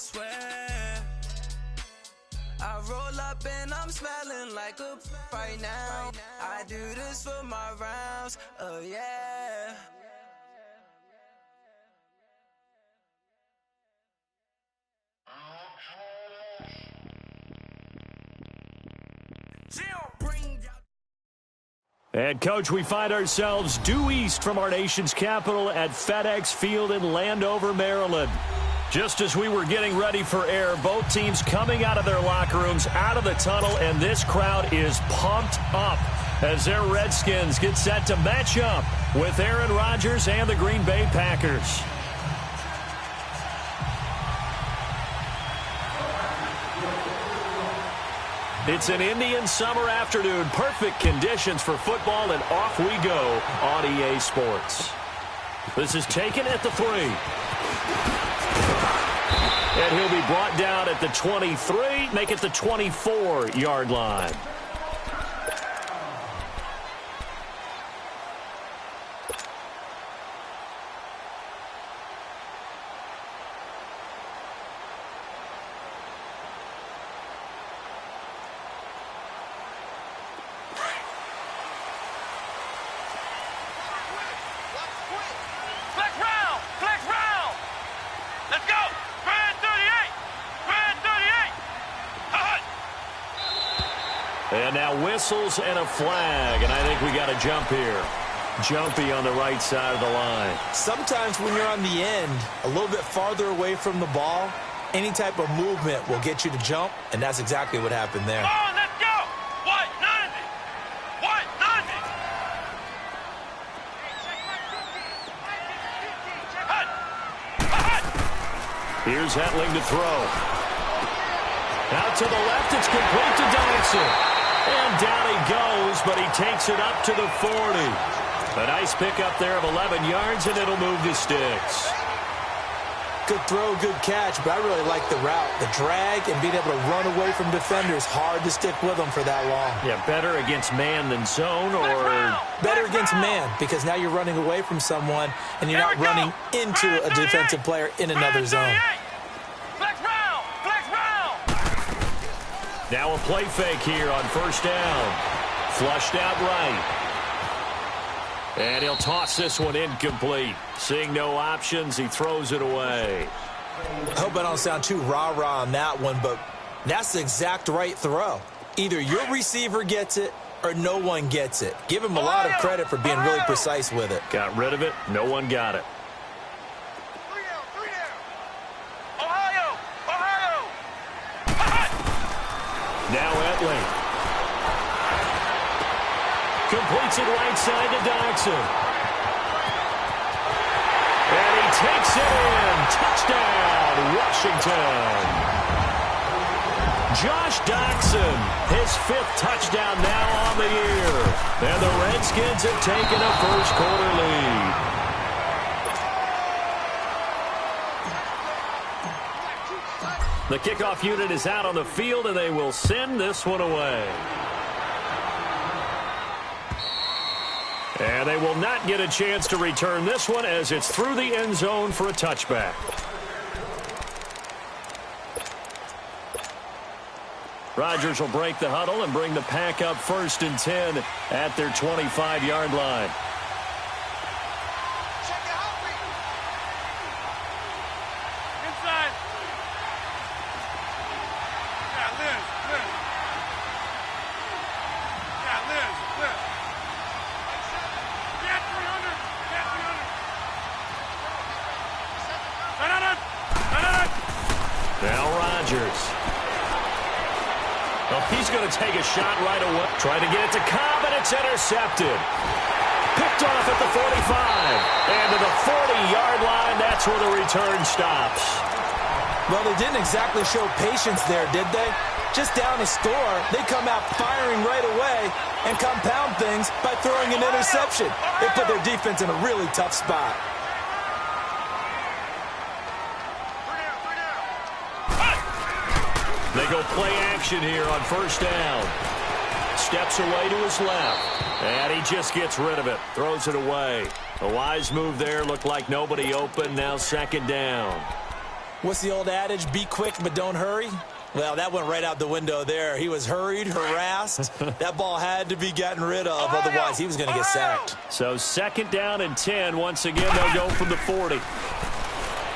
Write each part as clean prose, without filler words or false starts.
swear. I roll up and I'm smelling like a right now. I do this for my rounds, oh yeah. And, Coach, we find ourselves due east from our nation's capital at FedEx Field in Landover, Maryland. Just as we were getting ready for air, both teams coming out of their locker rooms, out of the tunnel, and this crowd is pumped up as their Redskins get set to match up with Aaron Rodgers and the Green Bay Packers. It's an Indian summer afternoon. Perfect conditions for football, and off we go on EA Sports. This is taken at the 3. And he'll be brought down at the 23, make it the 24-yard line. And now whistles and a flag, and I think we got a jump here. Jumpy on the right side of the line. Sometimes when you're on the end, a little bit farther away from the ball, any type of movement will get you to jump, and that's exactly what happened there. Come on, let's go! White, 90! White, 90! Here's Hetling to throw. Out to the left, it's complete to Dodson. And down he goes, but he takes it up to the 40. A nice pickup there of 11 yards, and it'll move the sticks. Good throw, good catch, but I really like the route. The drag and being able to run away from defenders, hard to stick with them for that long. Yeah, better against man than zone, or better against man, because now you're running away from someone, and you're not running into a defensive player in another zone. Now a play fake here on first down. Flushed out right. And he'll toss this one incomplete. Seeing no options, he throws it away. I hope I don't sound too rah-rah on that one, but that's the exact right throw. Either your receiver gets it or no one gets it. Give him a lot of credit for being really precise with it. Got rid of it. No one got it. Now Hetling. Completes it right side to Dodson. And he takes it in. Touchdown, Washington. Josh Dodson, his 5th touchdown now on the year. And the Redskins have taken a first-quarter lead. The kickoff unit is out on the field, and they will send this one away. And they will not get a chance to return this one as it's through the end zone for a touchback. Rodgers will break the huddle and bring the pack up 1st and 10 at their 25-yard line. Now Rodgers. Well, he's going to take a shot right away. Trying to get it to Cobb, and it's intercepted. Picked off at the 45. And to the 40-yard line, that's where the return stops. Well, they didn't exactly show patience there, did they? Just down a score, they come out firing right away and compound things by throwing an interception. They put their defense in a really tough spot. They go play action here on first down. Steps away to his left. And he just gets rid of it. Throws it away. A wise move there. Looked like nobody open. Now 2nd down. What's the old adage? Be quick, but don't hurry. Well, that went right out the window there. He was hurried, harassed. That ball had to be gotten rid of, otherwise he was going to get sacked. So 2nd down and 10. Once again, they'll go from the 40.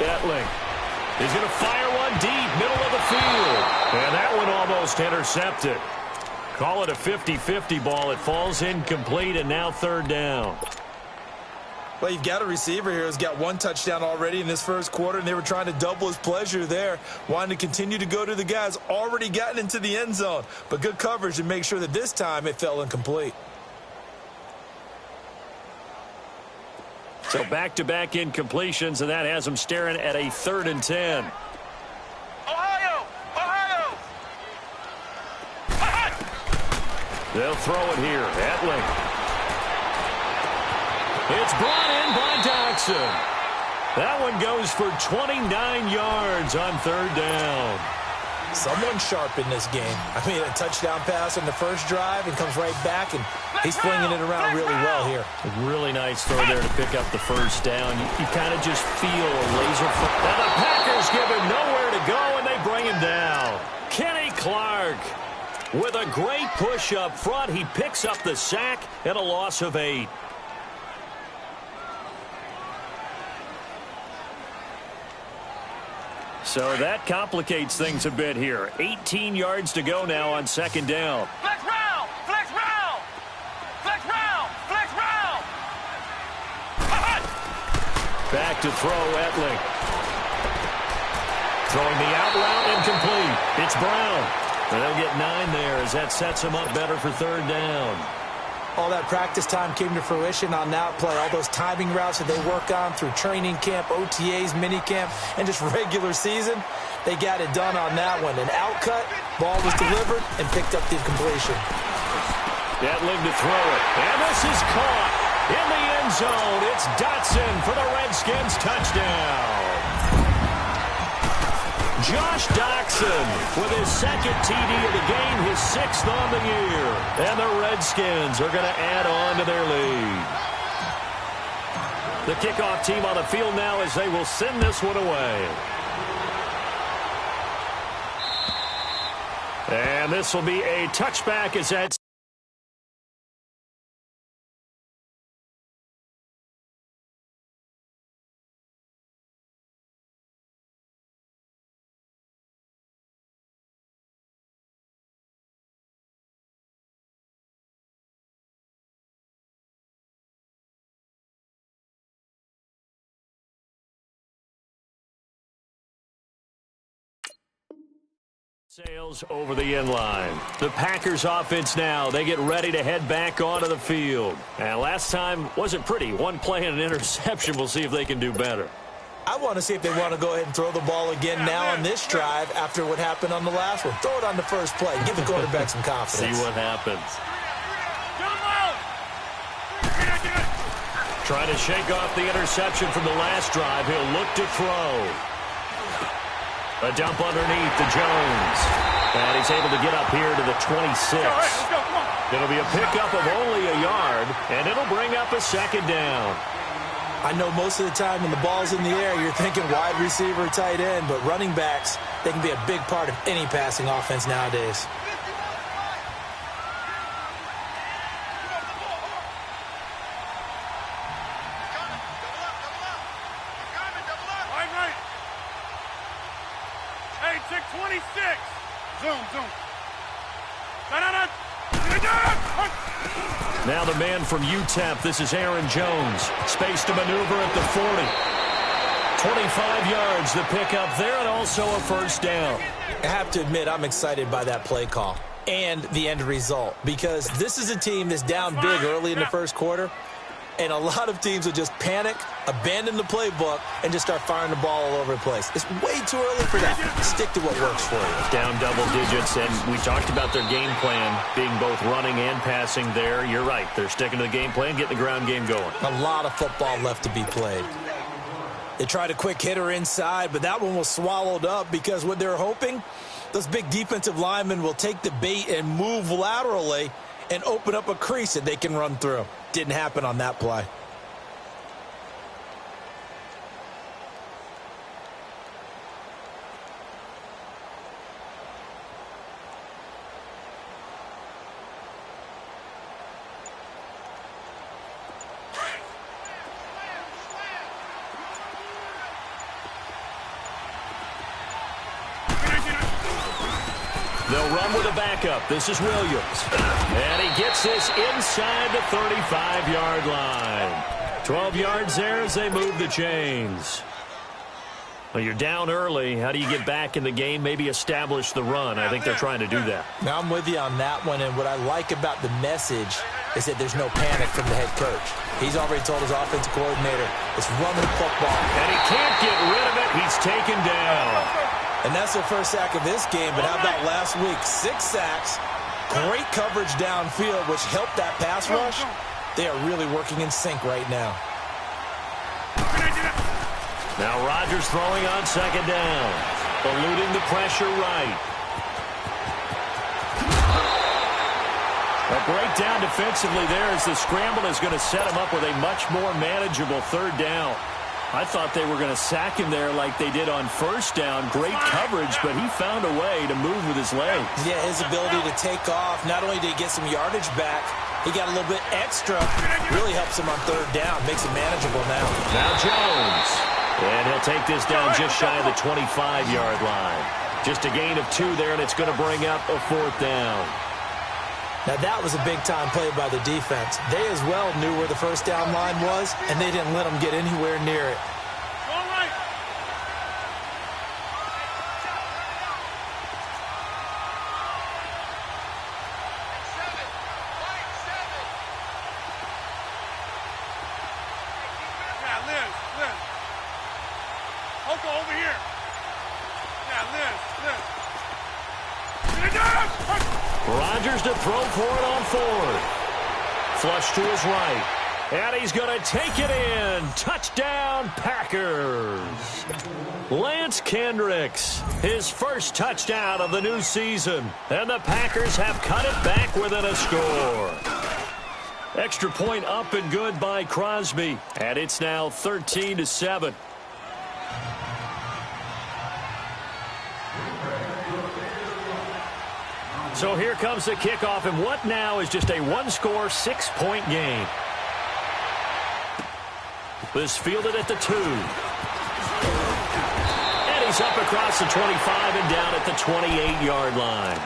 Etling is going to fire one deep, middle of the field. And that one almost intercepted. Call it a 50-50 ball. It falls incomplete, and now 3rd down. Well, you've got a receiver here who's got 1 touchdown already in this first quarter, and they were trying to double his pleasure there, wanting to continue to go to the guys already gotten into the end zone. But good coverage to make sure that this time it fell incomplete. So back-to-back incompletions, and that has them staring at a 3rd and 10. Ohio! Ohio! They'll throw it here. Etling. It's brought in by Doxson. That one goes for 29 yards on 3rd down. Someone sharp in this game. I mean, a touchdown pass on the first drive and comes right back, and he's flinging it around really well here. A really nice throw there to pick up the 1st down. You kind of just feel a laser foot. And the Packers give him nowhere to go, and they bring him down. Kenny Clark with a great push up front. He picks up the sack and a loss of 8. So that complicates things a bit here. 18 yards to go now on 2nd down. Flex round! Flex round! Flex round! Flex round! Back to throw, Etling. Throwing the out route, incomplete. It's Brown. And they'll get 9 there as that sets him up better for 3rd down. All that practice time came to fruition on that play. All those timing routes that they work on through training camp, OTAs, minicamp, and just regular season, they got it done on that one. An out cut, ball was delivered, and picked up the completion. Etling to throw it. And this is caught in the end zone. It's Dotson for the Redskins touchdown. Josh Doxson with his 2nd TD of the game, his 6th on the year. And the Redskins are going to add on to their lead. The kickoff team on the field now as they will send this one away. And this will be a touchback as that's sails over the end line. The Packers offense now, they get ready to head back onto the field. And last time wasn't pretty. 1 play and an interception. We'll see if they can do better. I want to see if they want to go ahead and throw the ball again now on this drive after what happened on the last one. Throw it on the first play. Give the quarterback some confidence. See what happens. Trying to shake off the interception from the last drive. He'll look to throw. A dump underneath to Jones. And he's able to get up here to the 26. It'll be a pickup of only a yard, and it'll bring up a 2nd down. I know most of the time when the ball's in the air, you're thinking wide receiver, tight end, but running backs, they can be a big part of any passing offense nowadays. Now the man from UTEP, this is Aaron Jones. Space to maneuver at the 40. 25 yards, the pickup there, and also a 1st down. I have to admit, I'm excited by that play call and the end result, because this is a team that's down big early in the first quarter, and a lot of teams will just panic, abandon the playbook, and just start firing the ball all over the place. It's way too early for that. Stick to what works for you. Down double digits, and we talked about their game plan being both running and passing there. You're right. They're sticking to the game plan, getting the ground game going. A lot of football left to be played. They tried a quick hitter inside, but that one was swallowed up because what they're hoping, those big defensive linemen will take the bait and move laterally and open up a crease that they can run through. Didn't happen on that play. They'll run with a backup. This is Williams. And he gets this inside the 35-yard line. 12 yards there as they move the chains. Well, you're down early. How do you get back in the game? Maybe establish the run. I think they're trying to do that. Now, I'm with you on that one, and what I like about the message is that there's no panic from the head coach. He's already told his offensive coordinator, let's run the football. And he can't get rid of it. He's taken down. And that's their first sack of this game, but how about last week? 6 sacks, great coverage downfield, which helped that pass rush. They are really working in sync right now. Now Rodgers throwing on second down. Eluding the pressure right. A breakdown defensively there as the scramble is going to set him up with a much more manageable third down. I thought they were going to sack him there like they did on first down. Great coverage, but he found a way to move with his legs. Yeah, his ability to take off. Not only did he get some yardage back, he got a little bit extra. Really helps him on third down. Makes it manageable now. Now Jones. And he'll take this down just shy of the 25-yard line. Just a gain of 2 there, and it's going to bring up a 4th down. Now, that was a big-time play by the defense. They as well knew where the first down line was, and they didn't let them get anywhere near it. Over here. Yeah, Liz. Rodgers to throw for it on 4th. Flush to his right. And he's going to take it in. Touchdown, Packers. Lance Kendricks, his first touchdown of the new season. And the Packers have cut it back within a score. Extra point up and good by Crosby. And it's now 13-7. So here comes the kickoff, and what now is just a one-score, 6-point game. This fielded at the 2. And he's up across the 25 and down at the 28-yard line.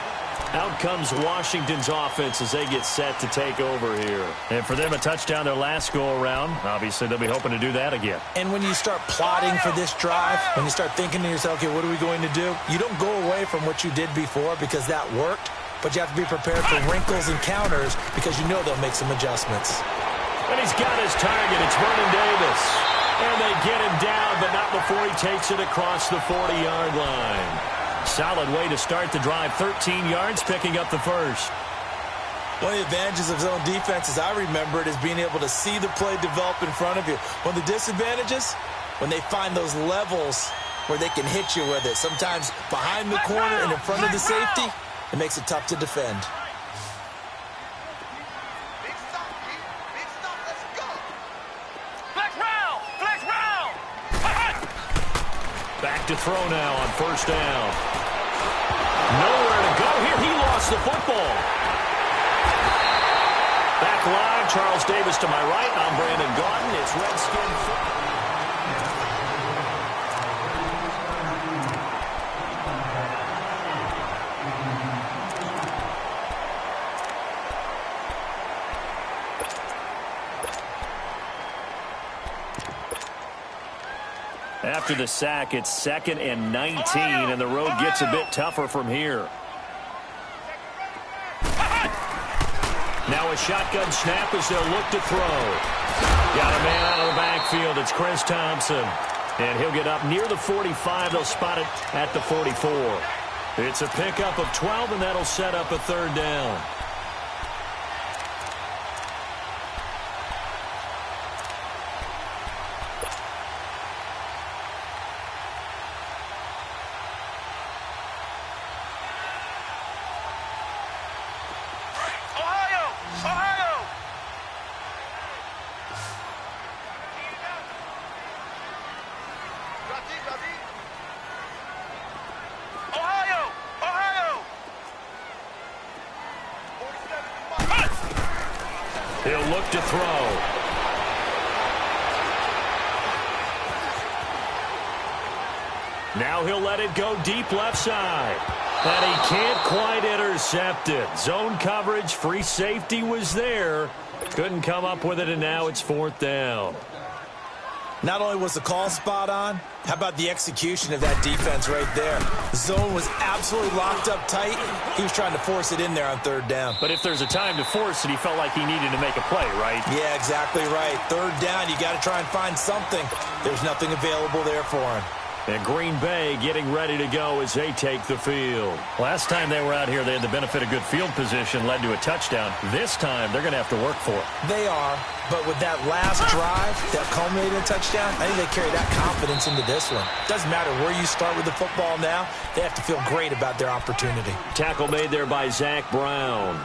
Out comes Washington's offense as they get set to take over here. And for them, a touchdown their last go-around. Obviously, they'll be hoping to do that again. And when you start plotting for this drive, when you start thinking to yourself, okay, what are we going to do? You don't go away from what you did before because that worked, but you have to be prepared for wrinkles and counters because you know they'll make some adjustments. And he's got his target. It's Vernon Davis. And they get him down, but not before he takes it across the 40-yard line. Solid way to start the drive. 13 yards, picking up the first. One of the advantages of zone defense, as I remember it, is being able to see the play develop in front of you. One of the disadvantages, when they find those levels where they can hit you with it. Sometimes behind the corner and in front of the safety, it makes it tough to defend. Back to throw now on first down. Nowhere to go here. He lost the football. Back live, Charles Davis to my right. I'm Brandon Gaudin. It's Redskin football. After the sack, it's 2nd and 19, and the road gets a bit tougher from here. Now a shotgun snap as they'll look to throw. Got a man out of the backfield. It's Chris Thompson. And he'll get up near the 45. They'll spot it at the 44. It's a pickup of 12, and that'll set up a 3rd down. He'll look to throw. Now he'll let it go deep left side. And he can't quite intercept it. Zone coverage, free safety was there. Couldn't come up with it, and now it's 4th down. Not only was the call spot on, how about the execution of that defense right there? The zone was absolutely locked up tight. He was trying to force it in there on 3rd down. But if there's a time to force it, he felt like he needed to make a play, right? Yeah, exactly right. 3rd down, you got to try and find something. There's nothing available there for him. And Green Bay getting ready to go as they take the field. Last time they were out here, they had the benefit of good field position, led to a touchdown. This time, they're going to have to work for it. They are, but with that last drive that culminated in a touchdown, I think they carry that confidence into this one. Doesn't matter where you start with the football now, they have to feel great about their opportunity. Tackle made there by Zach Brown.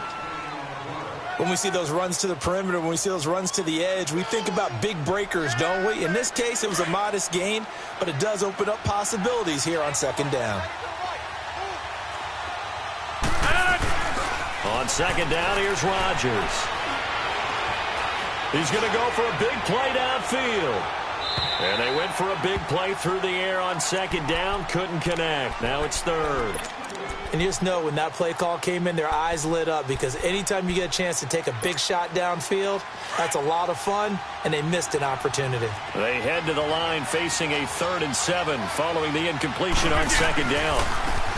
When we see those runs to the perimeter, when we see those runs to the edge, we think about big breakers, don't we? In this case, it was a modest gain, but it does open up possibilities here on 2nd down. On 2nd down, here's Rodgers. He's going to go for a big play downfield. And they went for a big play through the air on 2nd down, couldn't connect. Now it's 3rd. And you just know when that play call came in, their eyes lit up because anytime you get a chance to take a big shot downfield, that's a lot of fun, and they missed an opportunity. They head to the line facing a 3rd and 7 following the incompletion on 2nd down.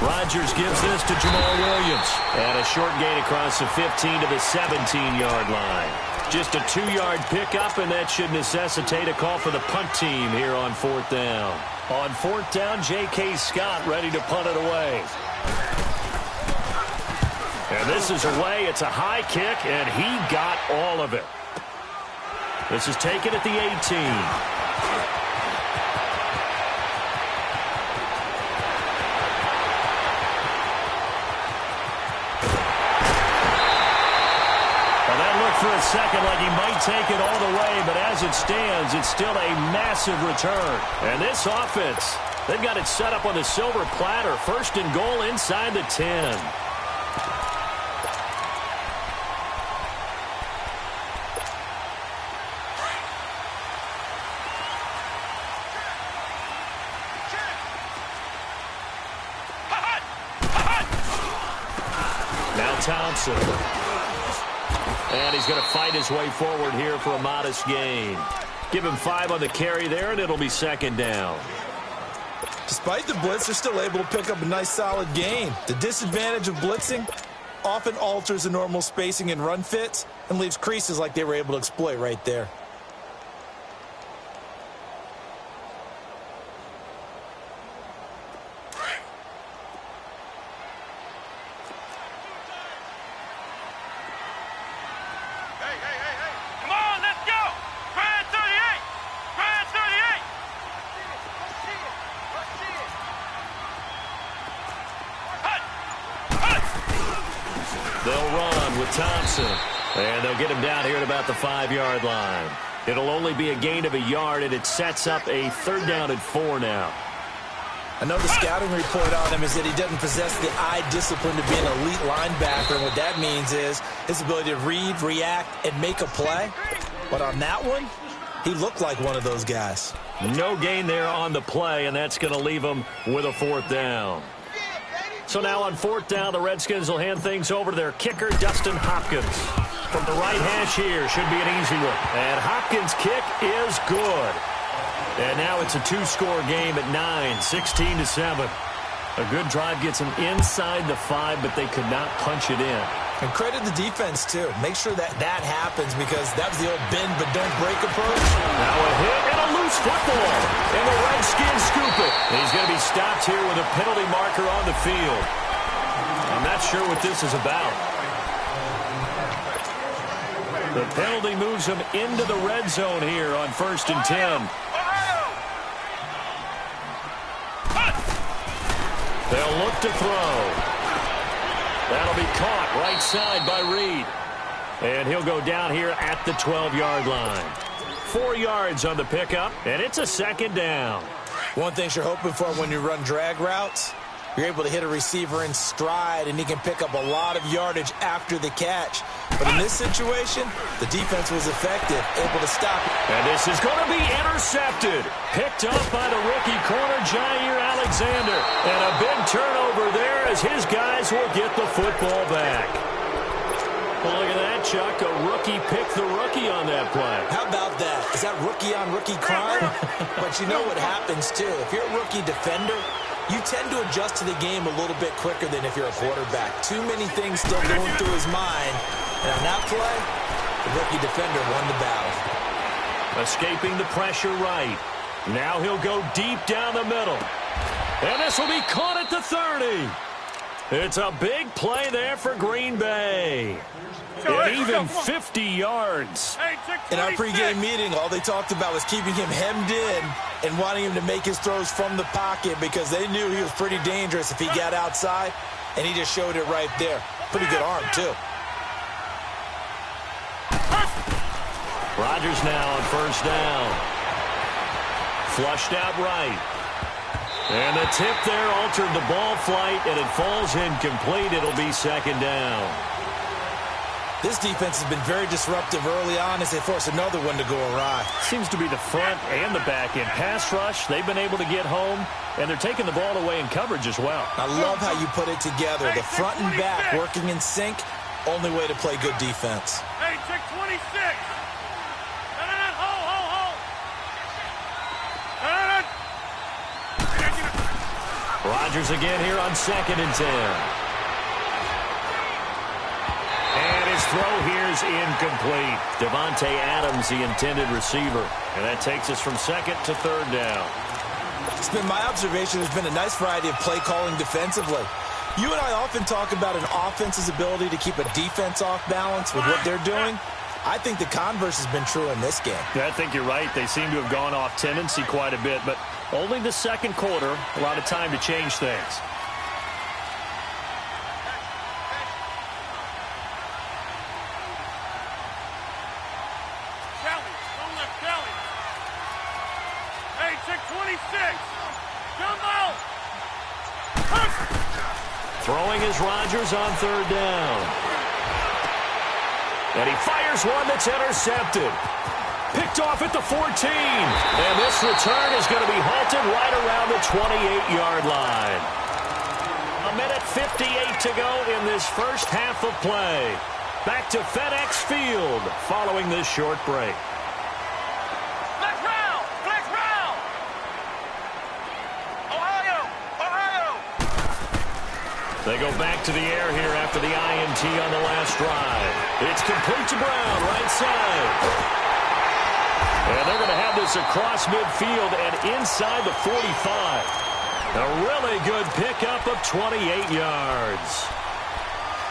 Rodgers gives this to Jamal Williams. And a short gain across the 15 to the 17-yard line. Just a 2-yard pickup, and that should necessitate a call for the punt team here on 4th down. On 4th down, J.K. Scott ready to punt it away. And this is away. It's a high kick, and he got all of it. This is taken at the 18. For a second like he might take it all the way, but as it stands, it's still a massive return. And this offense, they've got it set up on the silver platter. 1st and goal inside the 10. Now Thompson. And he's going to fight his way forward here for a modest gain. Give him 5 on the carry there, and it'll be 2nd down. Despite the blitz, they're still able to pick up a nice, solid gain. The disadvantage of blitzing often alters the normal spacing and run fits and leaves creases like they were able to exploit right there. They'll run with Thompson. And they'll get him down here at about the 5-yard line. It'll only be a gain of a yard, and it sets up a 3rd down and 4 now. I know the scouting report on him is that he doesn't possess the eye discipline to be an elite linebacker. And what that means is his ability to read, react, and make a play. But on that one, he looked like one of those guys. No gain there on the play, and that's going to leave him with a 4th down. So now on 4th down, the Redskins will hand things over to their kicker, Dustin Hopkins. From the right hash here, should be an easy one. And Hopkins' kick is good. And now it's a 2-score game at 9, 16-7. A good drive gets them inside the 5, but they could not punch it in. And credit the defense, too. Make sure that happens because that was the old bend but don't break approach. Now a hit and a loose football. And the Redskins scoop it. And he's going to be stopped here with a penalty marker on the field. I'm not sure what this is about. The penalty moves him into the red zone here on 1st and 10. They'll look to throw. That'll be caught right side by Reed. And he'll go down here at the 12-yard line. 4 yards on the pickup, and it's a 2nd down. One thing you're hoping for when you run drag routes, you're able to hit a receiver in stride, and he can pick up a lot of yardage after the catch. But in this situation, the defense was effective, able to stop it. And this is going to be intercepted. Picked up by the rookie corner, Jair Alexander. And a big turnover there as his Bills will get the football back. Well, look at that, Chuck. A rookie picked the rookie on that play. How about that? Is that rookie-on-rookie crime? But you know what happens, too. If you're a rookie defender, you tend to adjust to the game a little bit quicker than if you're a quarterback. Too many things still going through his mind. And on that play, the rookie defender won the battle. Escaping the pressure right. Now he'll go deep down the middle. And this will be caught at the 30. It's a big play there for Green Bay. And even 50 yards. In our pregame meeting, all they talked about was keeping him hemmed in and wanting him to make his throws from the pocket because they knew he was pretty dangerous if he got outside, and he just showed it right there. Pretty good arm, too. Rodgers now on first down. Flushed out right. And the tip there altered the ball flight, and it falls incomplete. It'll be second down. This defense has been very disruptive early on as they force another one to go awry. Seems to be the front and the back end. Pass rush, they've been able to get home, and they're taking the ball away in coverage as well. I love how you put it together. The front and back working in sync, only way to play good defense. Hey, check 26. Rodgers again here on 2nd and 10. And his throw here is incomplete. Devontae Adams, the intended receiver. And that takes us from 2nd to 3rd down. It's been my observation there's been a nice variety of play calling defensively. You and I often talk about an offense's ability to keep a defense off balance with what they're doing. I think the converse has been true in this game. Yeah, I think you're right. They seem to have gone off tendency quite a bit, but only the second quarter, a lot of time to change things. Kelly, don't let Kelly. Hey, check 26. Jumbo. Throwing is Rodgers on 3rd down. And he fires one that's intercepted. Picked off at the 14. And this return is going to be halted right around the 28-yard line. 1:58 to go in this first half of play. Back to FedEx Field following this short break. Flex round. Flex round. Ohio. Ohio. They go back to the air here after the INT on the last drive. It's complete to Brown, right side. And they're going to have this across midfield and inside the 45. A really good pickup of 28 yards.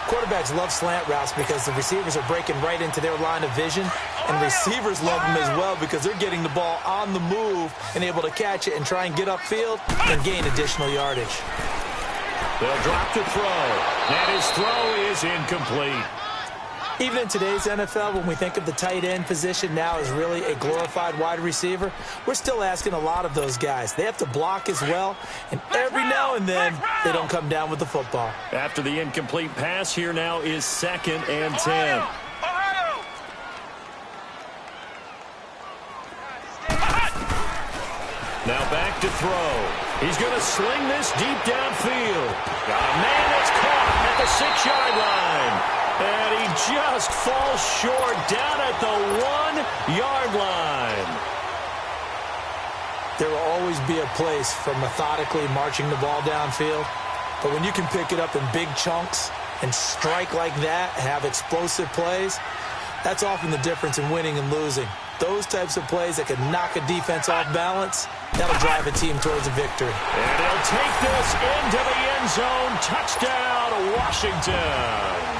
Quarterbacks love slant routes because the receivers are breaking right into their line of vision, and receivers love them as well because they're getting the ball on the move and able to catch it and try and get upfield and gain additional yardage. They'll drop to throw, and his throw is incomplete. Even in today's NFL, when we think of the tight end position now as really a glorified wide receiver, we're still asking a lot of those guys. They have to block as well, and every now and then, they don't come down with the football. After the incomplete pass, here now is 2nd and 10. Ohio. Now back to throw. He's going to sling this deep downfield. Got a man that's caught at the 6-yard line. And he just falls short down at the 1-yard line. There will always be a place for methodically marching the ball downfield. But when you can pick it up in big chunks and strike like that, have explosive plays, that's often the difference in winning and losing. Those types of plays that can knock a defense off balance, that'll drive a team towards a victory. And he'll take this into the end zone. Touchdown, Washington.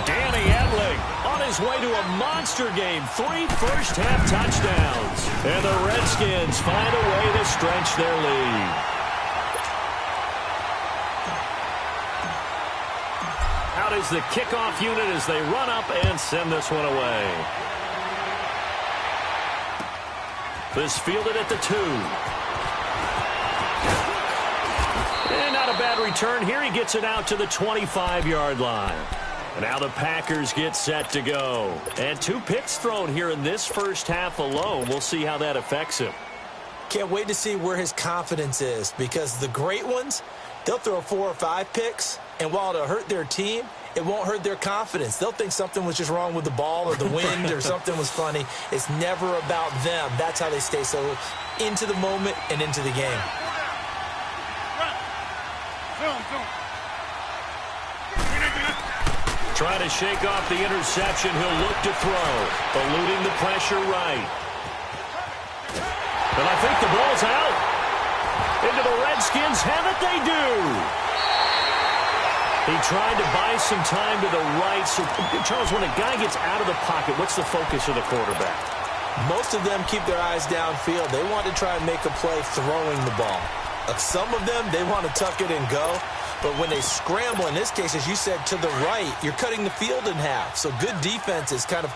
Danny Edling on his way to a monster game. 3 first-half touchdowns. And the Redskins find a way to stretch their lead. Out is the kickoff unit as they run up and send this one away. This fielded at the 2. And not a bad return here. He gets it out to the 25-yard line. And now the Packers get set to go. And 2 picks thrown here in this first half alone. We'll see how that affects him. Can't wait to see where his confidence is because the great ones, They'll throw 4 or 5 picks, and while it'll hurt their team, it won't hurt their confidence. They'll think something was just wrong with the ball or the wind or something was funny. It's never about them. That's how they stay so into the moment and into the game. Trying to shake off the interception. He'll look to throw, eluding the pressure right. And I think the ball's out. Into the Redskins have it, they do. He tried to buy some time to the right. So, Charles, when a guy gets out of the pocket, what's the focus of the quarterback? Most of them keep their eyes downfield. They want to try and make a play throwing the ball. Some of them, they want to tuck it and go. But when they scramble, in this case, as you said, to the right, you're cutting the field in half. So good defenses kind of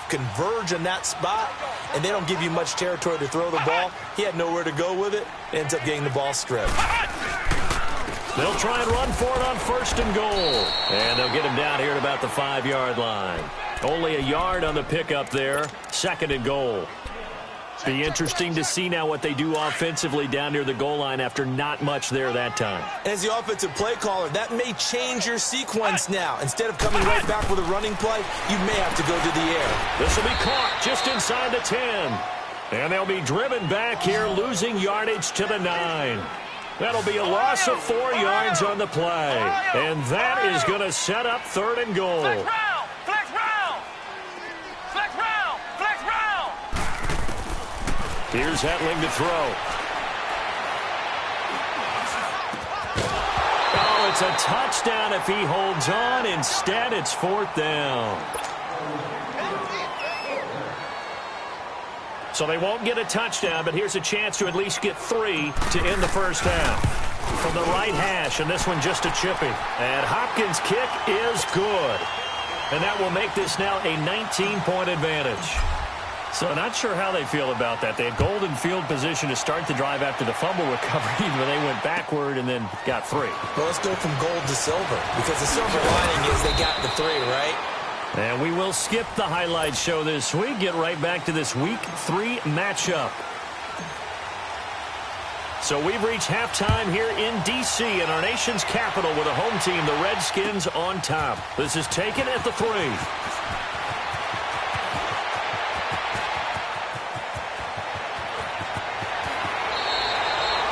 converge in that spot, and they don't give you much territory to throw the ball. He had nowhere to go with it. Ends up getting the ball stripped. They'll try and run for it on 1st and goal. And they'll get him down here at about the 5-yard line. Only a yard on the pickup there. 2nd and goal. Be interesting to see now what they do offensively down near the goal line after not much there that time. As the offensive play caller, that may change your sequence now. Instead of coming right back with a running play, you may have to go to the air. This will be caught just inside the 10. And they'll be driven back here, losing yardage to the 9. That'll be a loss of 4 yards on the play. And that is going to set up 3rd and goal. Flex round! Flex round! Flex round! Here's Hetling to throw. Oh, it's a touchdown if he holds on. Instead, it's 4th down. So they won't get a touchdown, but here's a chance to at least get 3 to end the first half. From the right hash, and this one just a chippy. And Hopkins' kick is good. And that will make this now a 19-point advantage. So not sure how they feel about that. They had golden field position to start the drive after the fumble recovery, but they went backward and then got 3. Well, let's go from gold to silver, because the silver lining is they got the 3, right? And we will skip the highlight show this week. Get right back to this Week 3 matchup. So we've reached halftime here in D.C. in our nation's capital with a home team, the Redskins, on top. This is taken at the 3.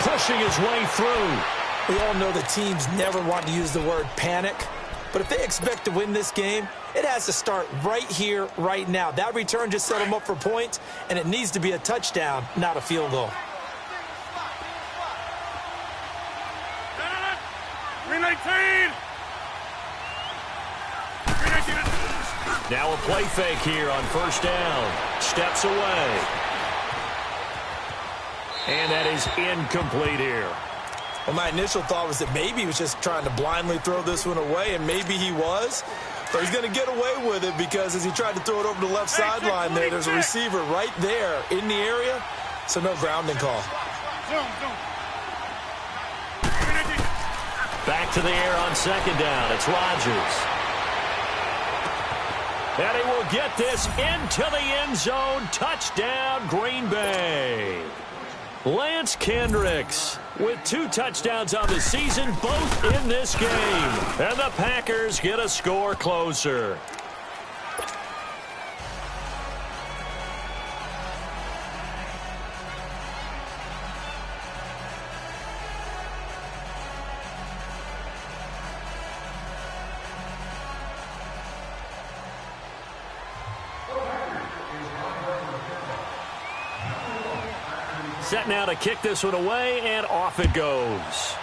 Pushing his way through. We all know the teams never want to use the word panic, but if they expect to win this game, it has to start right here, right now. That return just set them up for points, and it needs to be a touchdown, not a field goal. 319! Now a play fake here on 1st down. Steps away. And that is incomplete here. Well, my initial thought was that maybe he was just trying to blindly throw this one away, and maybe he was. But he's going to get away with it because as he tried to throw it over the left sideline there's a receiver right there in the area, so no grounding call. Back to the air on 2nd down. It's Rodgers. And he will get this into the end zone. Touchdown, Green Bay. Lance Kendricks with 2 touchdowns on the season, both in this game. And the Packers get a score closer. Set now to kick this one away, and off it goes.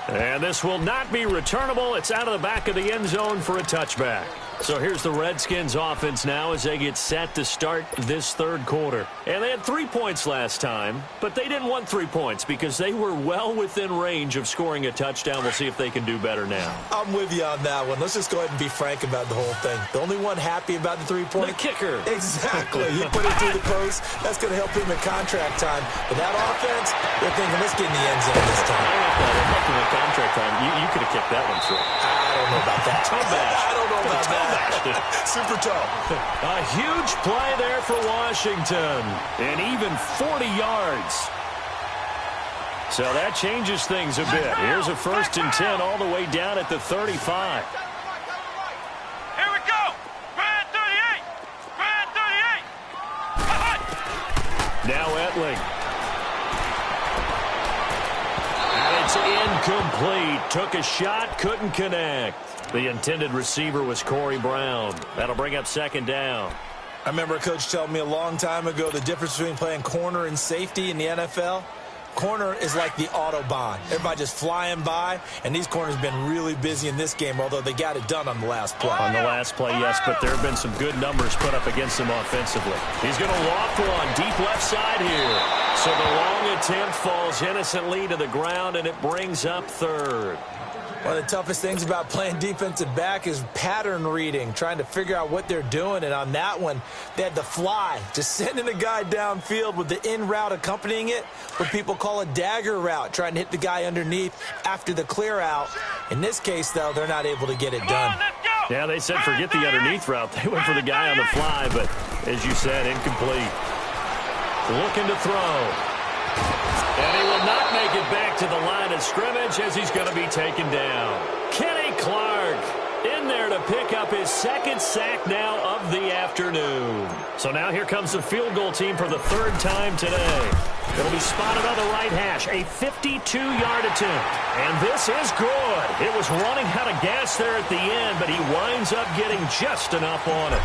And this will not be returnable. It's out of the back of the end zone for a touchback. So here's the Redskins offense now as they get set to start this 3rd quarter. And they had 3 points last time, but they didn't want 3 points because they were well within range of scoring a touchdown. We'll see if they can do better now. I'm with you on that one. Let's just go ahead and be frank about the whole thing. The only one happy about the 3-point? The kicker. Exactly. He put it through the post. That's going to help him in contract time. But that offense, they're thinking, let's get in the end zone this time. In contract time, you could have kicked that one through. I don't know about that. I don't know about that. Super toe. A huge play there for Washington. And even 40 yards. So that changes things a bit. Here's a 1st and 10 all the way down at the 35. Here we go. Brand 38. Brand 38. Now Etling. And it's incomplete. Took a shot, couldn't connect. The intended receiver was Corey Brown. That'll bring up 2nd down. I remember a coach telling me a long time ago the difference between playing corner and safety in the NFL. Corner is like the Autobahn. Everybody just flying by, and these corners have been really busy in this game, although they got it done on the last play. On the last play, yes, but there have been some good numbers put up against him offensively. He's going to loft one deep left side here. So the long attempt falls innocently to the ground, and it brings up 3rd. One of the toughest things about playing defensive back is pattern reading, trying to figure out what they're doing. And on that one, they had to fly, just sending a guy downfield with the in route accompanying it, what people call a dagger route, trying to hit the guy underneath after the clear out. In this case, though, they're not able to get it done. Yeah, they said forget the underneath route. They went for the guy on the fly, but as you said, incomplete. Looking to throw. And he will not make it back to the line of scrimmage as he's going to be taken down. Kenny Clark in there to pick up his 2nd sack now of the afternoon. So now here comes the field goal team for the 3rd time today. It'll be spotted on the right hash, a 52-yard attempt. And this is good. It was running out of gas there at the end, but he winds up getting just enough on it.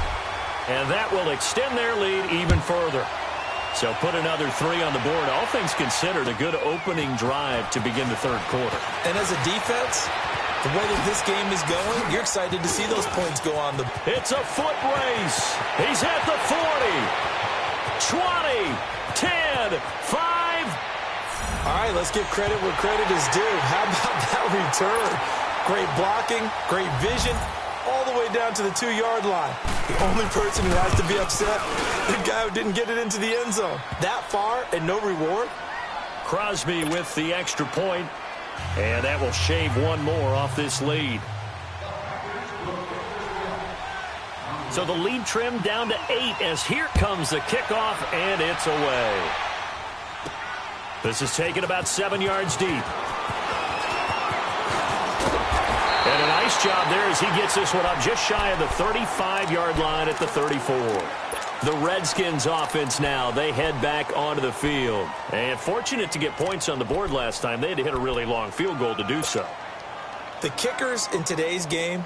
And that will extend their lead even further. So put another 3 on the board. All things considered, a good opening drive to begin the 3rd quarter. And as a defense, the way that this game is going, you're excited to see those points go on the... It's a foot race. He's at the 40, 20, 10, 5. All right, let's give credit where credit is due. How about that return? Great blocking, great vision, all the way down to the 2-yard line. The only person who has to be upset, the guy who didn't get it into the end zone. That far and no reward. Crosby with the extra point, and that will shave one more off this lead. So the lead trimmed down to 8 as here comes the kickoff, and it's away. This is taken about 7 yards deep. And a nice job there as he gets this one up just shy of the 35-yard line at the 34. The Redskins offense now, they head back onto the field. And fortunate to get points on the board last time. They had to hit a really long field goal to do so. The kickers in today's game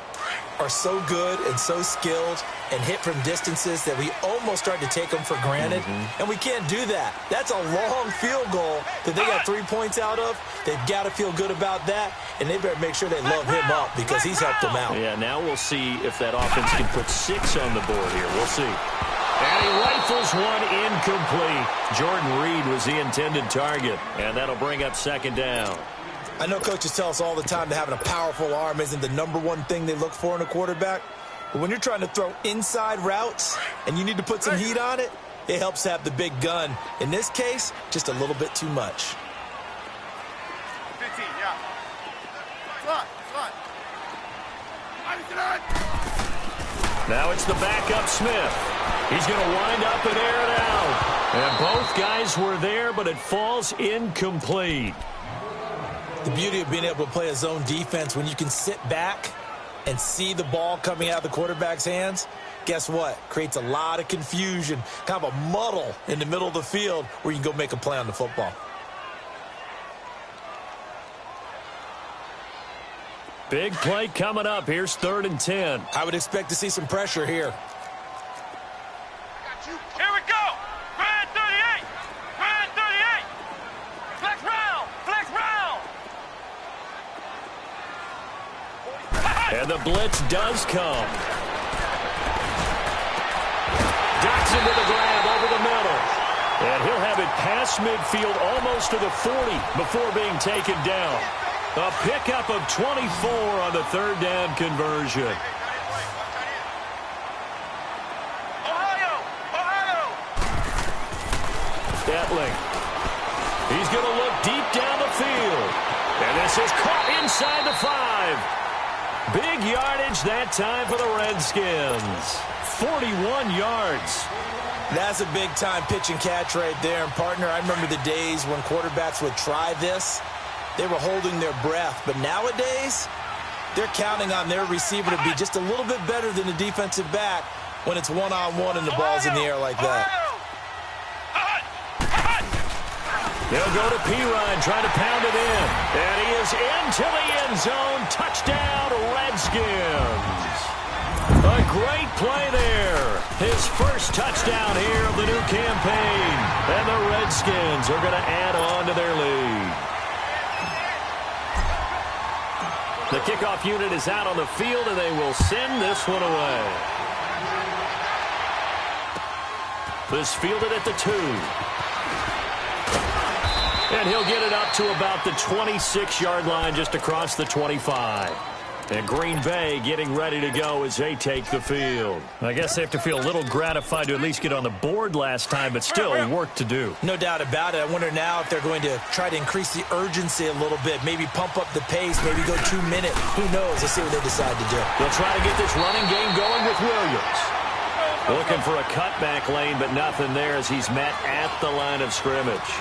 are so good and so skilled and hit from distances that we almost start to take them for granted. And we can't do that. That's a long field goal that they got 3 points out of. They've got to feel good about that, and they better make sure they love him up because he's helped them out. Yeah, now we'll see if that offense can put 6 on the board here. We'll see. And he rifles one incomplete. Jordan Reed was the intended target, and that'll bring up 2nd down. I know coaches tell us all the time that having a powerful arm isn't the #1 thing they look for in a quarterback. But when you're trying to throw inside routes and you need to put some heat on it, it helps have the big gun. In this case, just a little bit too much. 15, yeah. Slot. Now it's the backup Smith. He's going to wind up and air it out. And both guys were there, but it falls incomplete. The beauty of being able to play a zone defense when you can sit back and see the ball coming out of the quarterback's hands, guess what? Creates a lot of confusion, kind of a muddle in the middle of the field where you can go make a play on the football. Big play coming up. Here's 3rd and 10. I would expect to see some pressure here. Here we go. Brand 38. Brand 38. Flex round. And the blitz does come. Dotson with a grab over the middle. And he'll have it past midfield almost to the 40 before being taken down. A pickup of 24 on the 3rd down conversion. Ohio. Etling. He's going to look deep down the field. And this is caught inside the 5. Big yardage that time for the Redskins. 41 yards. That's a big-time pitch and catch right there. And, partner, I remember the days when quarterbacks would try this. They were holding their breath. But nowadays, they're counting on their receiver to be just a little bit better than the defensive back when it's one-on-one and the ball's in the air like that. They'll go to Pirine, trying to pound it in. And he is into the end zone. Touchdown, Redskins. A great play there. His first touchdown here of the new campaign. And the Redskins are going to add on to their lead. The kickoff unit is out on the field, and they will send this one away. This fielded at the 2. And he'll get it up to about the 26-yard line, just across the 25. And Green Bay getting ready to go as they take the field. I guess they have to feel a little gratified to at least get on the board last time, but still work to do. No doubt about it. I wonder now if they're going to try to increase the urgency a little bit, maybe pump up the pace, maybe go 2 minutes. Who knows? Let's see what they decide to do. They'll try to get this running game going with Williams. Looking for a cutback lane, but nothing there as he's met at the line of scrimmage.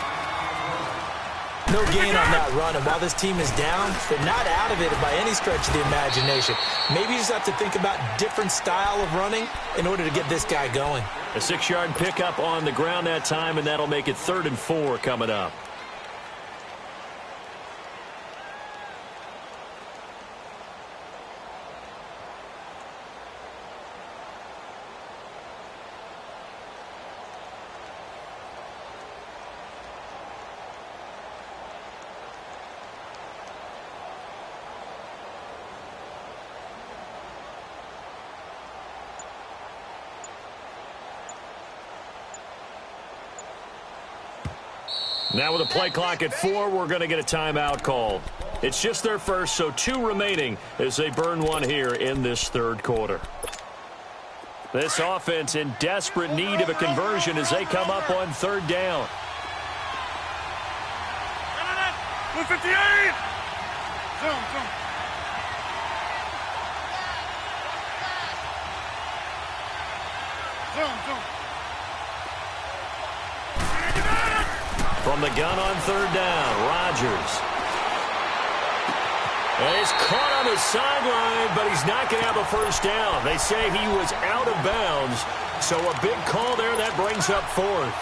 No gain on that run, and while this team is down, they're not out of it by any stretch of the imagination. Maybe you just have to think about different style of running in order to get this guy going. A 6-yard pickup on the ground that time, and that'll make it 3rd and 4 coming up. Now with a play clock at 4, we're going to get a timeout called. It's just their first, so 2 remaining as they burn one here in this 3rd quarter. This offense in desperate need of a conversion as they come up on 3rd down. 158! Zoom. From the gun on 3rd down, Rodgers. And he's caught on the sideline, but he's not going to have a first down. They say he was out of bounds, so a big call there. That brings up 4th.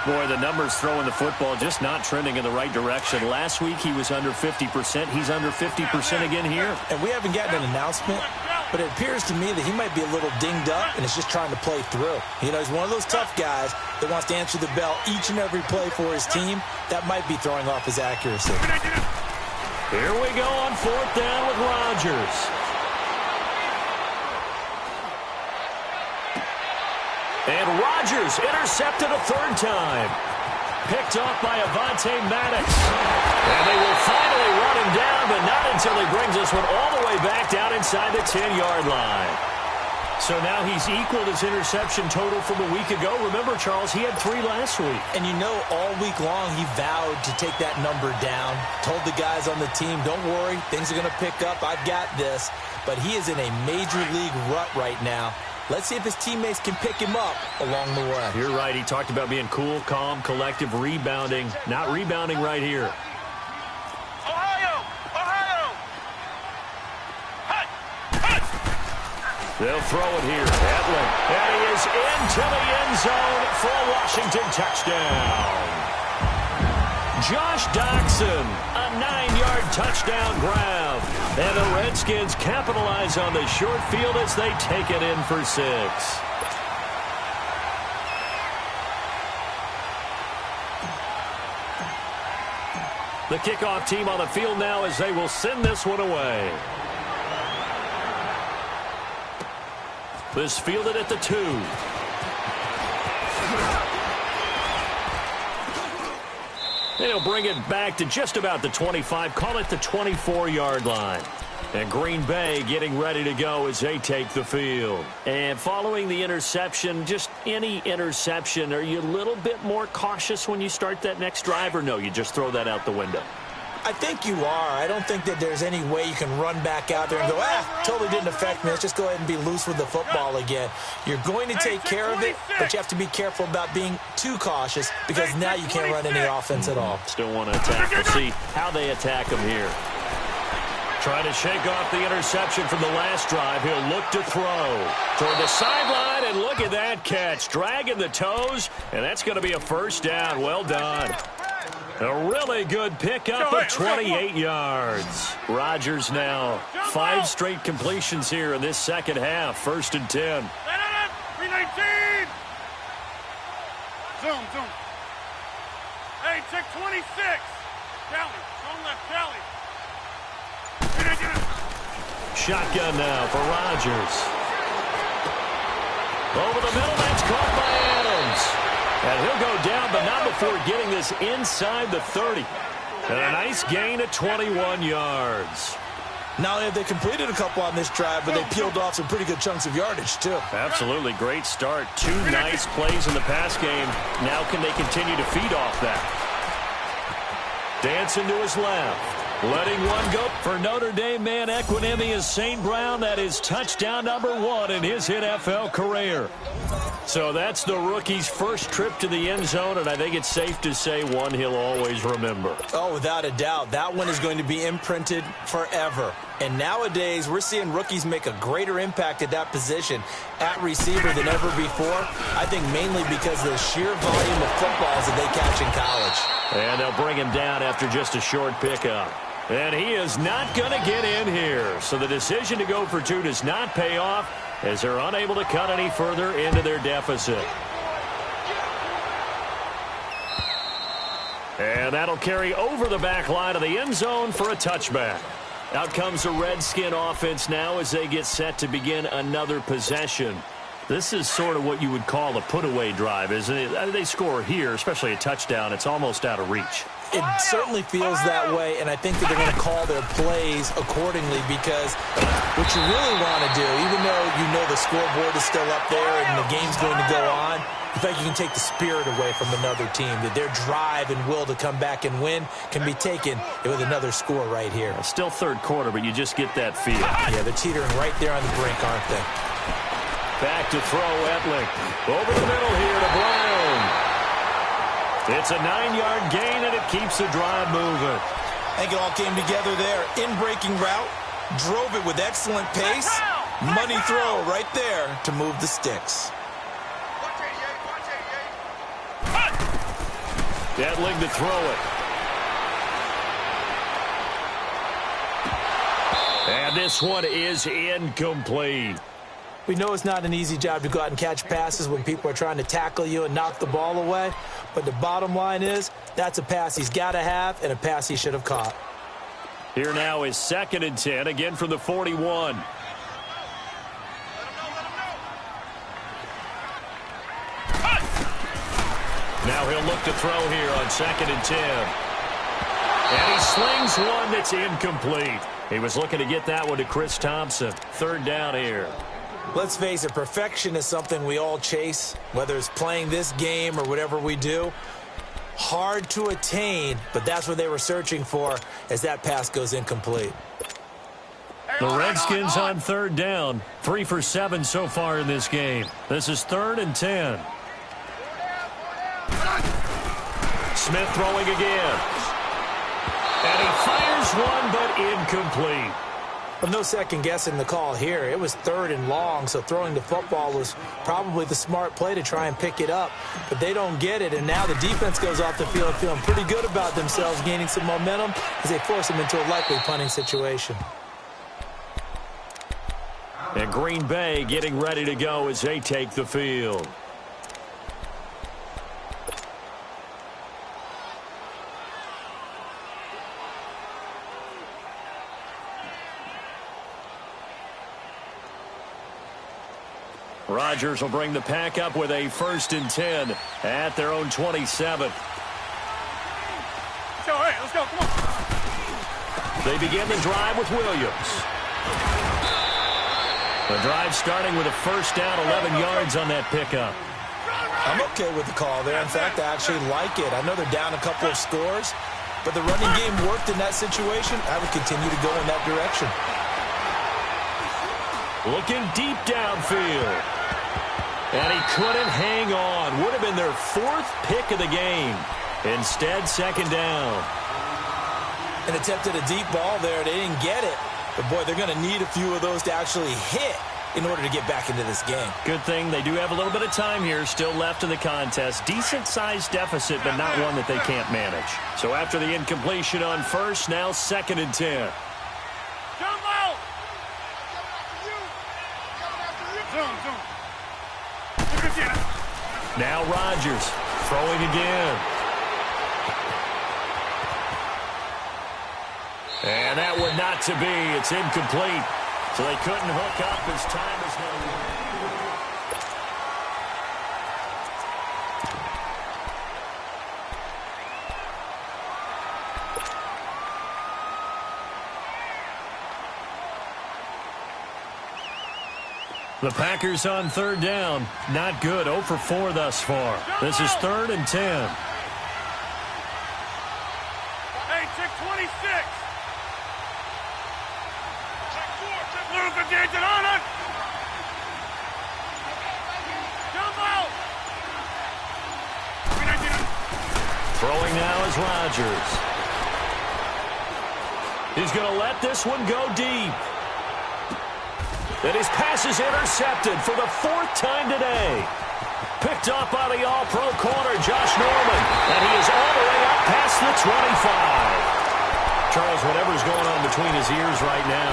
Boy, the numbers throwing the football just not trending in the right direction. Last week he was under 50%. He's under 50% again here. And we haven't gotten an announcement, but it appears to me that he might be a little dinged up and is just trying to play through. You know, he's one of those tough guys that wants to answer the bell each and every play for his team. That might be throwing off his accuracy. Here we go on 4th down with Rodgers. And Rodgers intercepted a 3rd time. Picked off by Avonte Maddox. And they will finally run him down, but not until he brings this one all the way back down inside the 10-yard line. So now he's equaled his interception total from a week ago. Remember, Charles, he had 3 last week. And you know, all week long he vowed to take that number down. Told the guys on the team, don't worry, things are going to pick up. I've got this. But he is in a major league rut right now. Let's see if his teammates can pick him up along the way. You're right. He talked about being cool, calm, collective, rebounding. Not rebounding right here. Ohio! They'll throw it here. Edlin. And he is into the end zone for a Washington touchdown. Josh Doxson, a 9-yard touchdown grab. And the Redskins capitalize on the short field as they take it in for 6. The kickoff team on the field now as they will send this one away. This fielded at the 2. They'll bring it back to just about the 25. Call it the 24-yard line. And Green Bay getting ready to go as they take the field. And following the interception, just any interception, are you a little bit more cautious when you start that next drive, or no, you just throw that out the window? I think you are. I don't think that there's any way you can run back out there and go, totally didn't affect me. Let's just go ahead and be loose with the football again. You're going to take care of it, but you have to be careful about being too cautious because now you can't run any offense at all. Still want to attack. We'll see how they attack him here. Trying to shake off the interception from the last drive. He'll look to throw toward the sideline, and look at that catch. Dragging the toes, and that's going to be a first down. Well done. A really good pickup of 28 yards. Rodgers now 5 straight completions here in this second half. 1st and 10. 319. Zoom. Hey, check 26. Tally. Don't left, Tally. Shotgun now for Rodgers. Over the middle, that's caught by Adams. And he'll go down, but not before getting this inside the 30. And a nice gain of 21 yards. Not only have they completed a couple on this drive, but they peeled off some pretty good chunks of yardage, too. Absolutely. Great start. 2 nice plays in the pass game. Now can they continue to feed off that? Dancing to his left. Letting one go for Notre Dame man Equinemi is St. Brown. That is touchdown number 1 in his NFL career. So that's the rookie's first trip to the end zone, and I think it's safe to say one he'll always remember. Oh, without a doubt. That one is going to be imprinted forever. And nowadays, we're seeing rookies make a greater impact at that position at receiver than ever before. I think mainly because of the sheer volume of footballs that they catch in college. And they'll bring him down after just a short pickup. And he is not going to get in here. So the decision to go for 2 does not pay off as they're unable to cut any further into their deficit. And that'll carry over the back line of the end zone for a touchback. Out comes the Redskin offense now as they get set to begin another possession. This is sort of what you would call a put-away drive, isn't it? They score here, especially a touchdown. It's almost out of reach. It certainly feels that way, and I think that they're going to call their plays accordingly because what you really want to do, even though you know the scoreboard is still up there and the game's going to go on, in fact, you can take the spirit away from another team, that their drive and will to come back and win can be taken with another score right here. Still third quarter, but you just get that feel. Yeah, they're teetering right there on the brink, aren't they? Back to throw Etling. Over the middle here to Brown. It's a 9-yard gain, and it keeps the drive moving. I think it all came together there. In-breaking route, drove it with excellent pace. Money throw right there to move the sticks. Etling to throw it. And this one is incomplete. We know it's not an easy job to go out and catch passes when people are trying to tackle you and knock the ball away. But the bottom line is, that's a pass he's got to have and a pass he should have caught. Here now is 2nd and 10, again from the 41. Now he'll look to throw here on 2nd and 10. And he slings one that's incomplete. He was looking to get that one to Chris Thompson. 3rd down here. Let's face it, perfection is something we all chase, whether it's playing this game or whatever we do. Hard to attain, but that's what they were searching for as that pass goes incomplete. The Redskins on 3rd down. 3 for 7 so far in this game. This is 3rd and 10. Smith throwing again. And he fires one, but incomplete. Well, no second guessing the call here. It was 3rd and long, so throwing the football was probably the smart play to try and pick it up. But they don't get it, and now the defense goes off the field feeling pretty good about themselves, gaining some momentum as they force them into a likely punting situation. And Green Bay getting ready to go as they take the field. Rodgers will bring the pack up with a 1st and 10 at their own 27. Let's go, come on. They begin the drive with Williams. The drive starting with a 1st down, 11 yards on that pickup. I'm okay with the call there. In fact, I actually like it. I know they're down a couple of scores, but the running game worked in that situation. I would continue to go in that direction. Looking deep downfield. And he couldn't hang on. Would have been their 4th pick of the game. Instead, second down. An attempt at a deep ball there. They didn't get it. But, boy, they're going to need a few of those to actually hit in order to get back into this game. Good thing they do have a little bit of time here still left in the contest. Decent-sized deficit, but not one that they can't manage. So after the incompletion on first, now 2nd and 10. Jump out! Zoom. Now Rodgers throwing again. And that one not to be. It's incomplete. So they couldn't hook up as time is going. The Packers on 3rd down. Not good. 0 for 4 thus far. This is 3rd and 10. Hey, check 26. Check 4. Check 58 on it. Jump out. Throwing now is Rodgers. He's going to let this one go deep. And his pass is intercepted for the 4th time today. Picked up by the all-pro corner, Josh Norman. And he is all the way up past the 25. Charles, whatever's going on between his ears right now,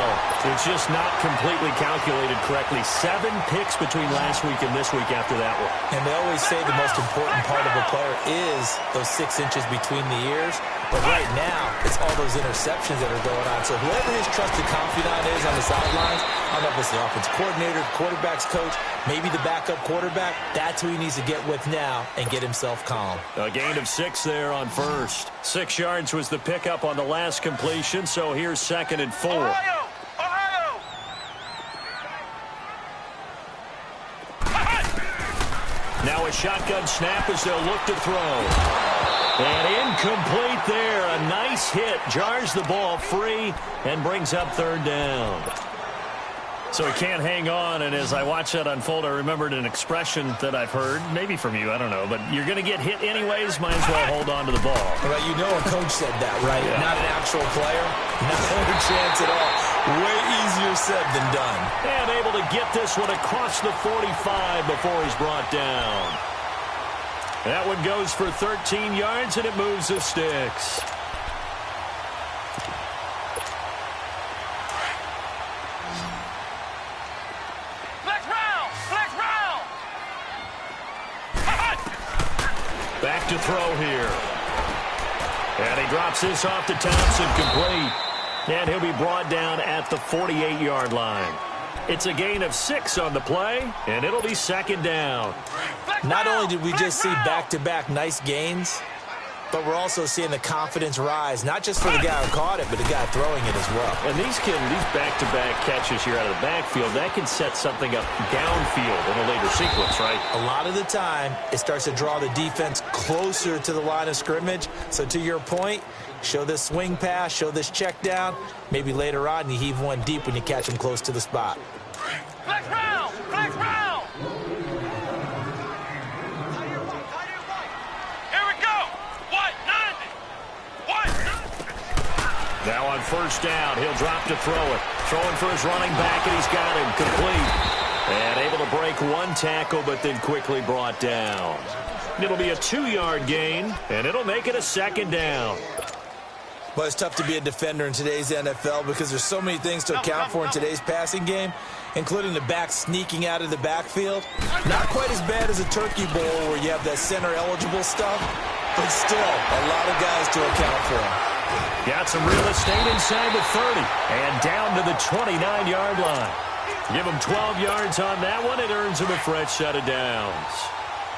it's just not completely calculated correctly. 7 picks between last week and this week after that one. And they always say the most important part of a player is those 6 inches between the ears. But right now, it's all those interceptions that are going on. So whoever his trusted confidant is on the sidelines, I don't know if it's the offensive coordinator, the quarterback's coach, maybe the backup quarterback, that's who he needs to get with now and get himself calm. A gain of 6 there on first. 6 yards was the pickup on the last completion, so here's 2nd and 4. Ohio! Now a shotgun snap as they'll look to throw. And incomplete there. A nice hit. Jars the ball free and brings up 3rd down. So he can't hang on, and as I watch that unfold, I remembered an expression that I've heard, maybe from you, I don't know, but you're going to get hit anyways, might as well hold on to the ball. Well, you know a coach said that, right? Yeah. Not an actual player. Not a chance at all. Way easier said than done. And able to get this one across the 45 before he's brought down. That one goes for 13 yards, and it moves the sticks. Back to throw here. And he drops this off to Thompson, complete. And he'll be brought down at the 48-yard line. It's a gain of 6 on the play, and it'll be 2nd down. Not only did we just see back-to-back nice gains, but we're also seeing the confidence rise, not just for the guy who caught it, but the guy throwing it as well. And these back-to-back catches here out of the backfield, that can set something up downfield in a later sequence, right? A lot of the time, it starts to draw the defense closer to the line of scrimmage. So to your point, show this swing pass, show this check down. Maybe later on, you heave one deep when you catch them close to the spot. Flex round! Flex round! Here we go! What? 90! What? Now on 1st down, he'll drop to throw it. Throwing for his running back, and he's got him complete. And able to break 1 tackle, but then quickly brought down. It'll be a 2-yard gain, and it'll make it a 2nd down. Well, it's tough to be a defender in today's NFL because there's so many things to account for in today's passing game, including the back sneaking out of the backfield. Not quite as bad as a turkey bowl where you have that center-eligible stuff, but still a lot of guys to account for. Got some real estate inside the 30 and down to the 29-yard line. Give him 12 yards on that one. It earns him a fresh set of downs.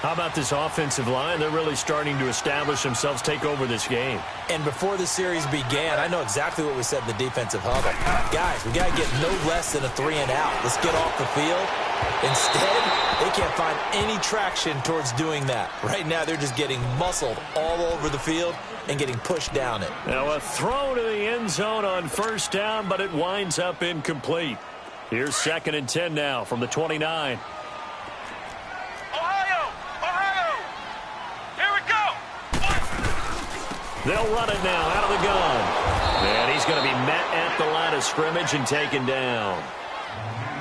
How about this offensive line? They're really starting to establish themselves, take over this game. And before the series began, I know exactly what we said in the defensive huddle. Guys, we got to get no less than a 3-and-out. Let's get off the field Instead, they can't find any traction towards doing that. Right now, they're just getting muscled all over the field and getting pushed down it. Now a throw to the end zone on first down, but it winds up incomplete. Here's 2nd and 10 now from the 29. Ohio! Here we go! They'll run it now out of the gun. And he's going to be met at the line of scrimmage and taken down.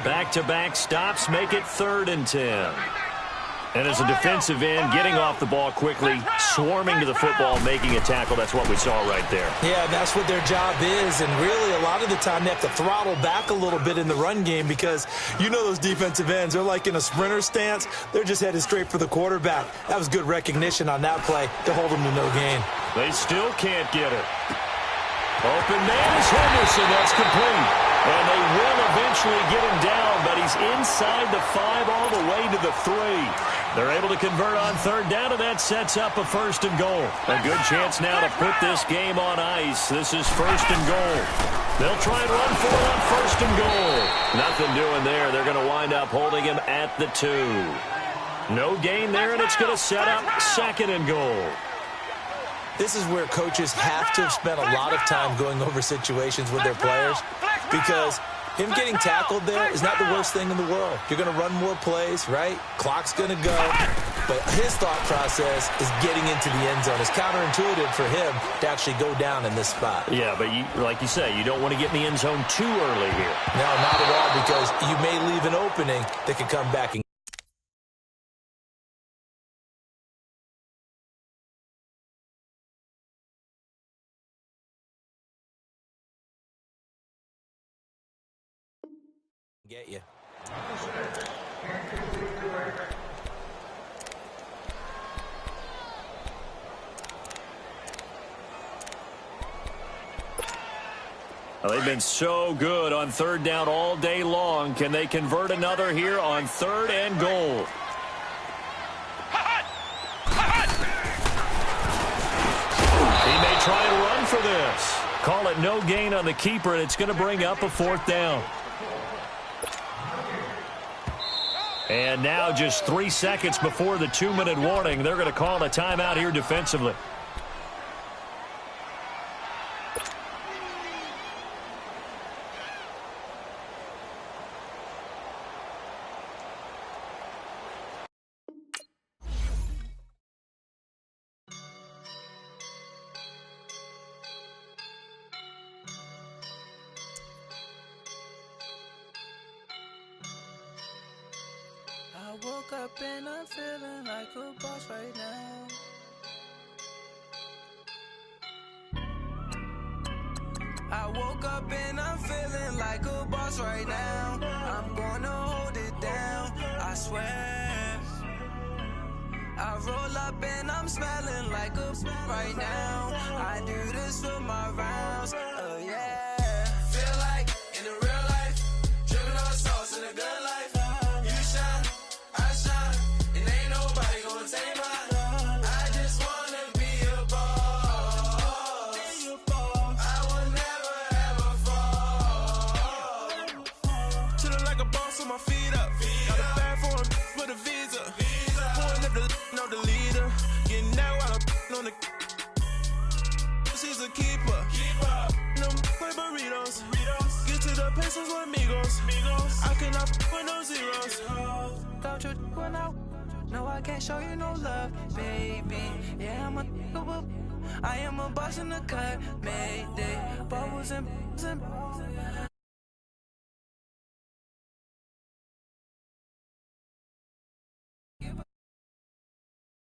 Back-to-back stops make it 3rd and 10. And as a defensive end, getting off the ball quickly, swarming to the football, making a tackle, that's what we saw right there. Yeah, that's what their job is, and really a lot of the time they have to throttle back a little bit in the run game because you know those defensive ends, they're like in a sprinter stance. They're just headed straight for the quarterback. That was good recognition on that play to hold them to no gain. They still can't get it. Open man is Henderson. That's complete. And they will eventually get him down, but he's inside the 5 all the way to the 3. They're able to convert on 3rd down, and that sets up a 1st and goal. A good chance now to put this game on ice. This is 1st and goal. They'll try and run for it on 1st and goal. Nothing doing there. They're going to wind up holding him at the 2. No gain there, and it's going to set up 2nd and goal. This is where coaches have to have spent a lot of time going over situations with their players because him getting tackled there is not the worst thing in the world. You're going to run more plays, right? Clock's going to go. But his thought process is getting into the end zone. It's counterintuitive for him to actually go down in this spot. Yeah, but like you say, you don't want to get in the end zone too early here. No, not at all, because you may leave an opening that can come back and get you. Well, they've been so good on 3rd down all day long. Can they convert another here on 3rd and goal? He may try and run for this. Call it no gain on the keeper, and it's going to bring up a 4th down. And now just 3 seconds before the 2-minute warning, they're going to call a timeout here defensively. I woke up and I'm feeling like a boss right now. I woke up and I'm feeling like a boss right now. I'm gonna hold it down, I swear. I roll up and I'm smelling like a right now. I do this for my rounds, oh yeah. Feel like in the real life, dripping on sauce in a good life. You shine, I shine, and ain't nobody gonna take mine. I just wanna be a boss. I will never ever fall. Chillin' like a boss with my feet up. Got a bag for the visa. Pulling up the leader. Getting out while I'm on the. She's a keeper. No play burritos. Get to the pesos with amigos. I cannot with no zeros. Don't you run out? No, I can't show you no love, baby. Yeah, I am a boss in the cut. Mayday. Bubbles and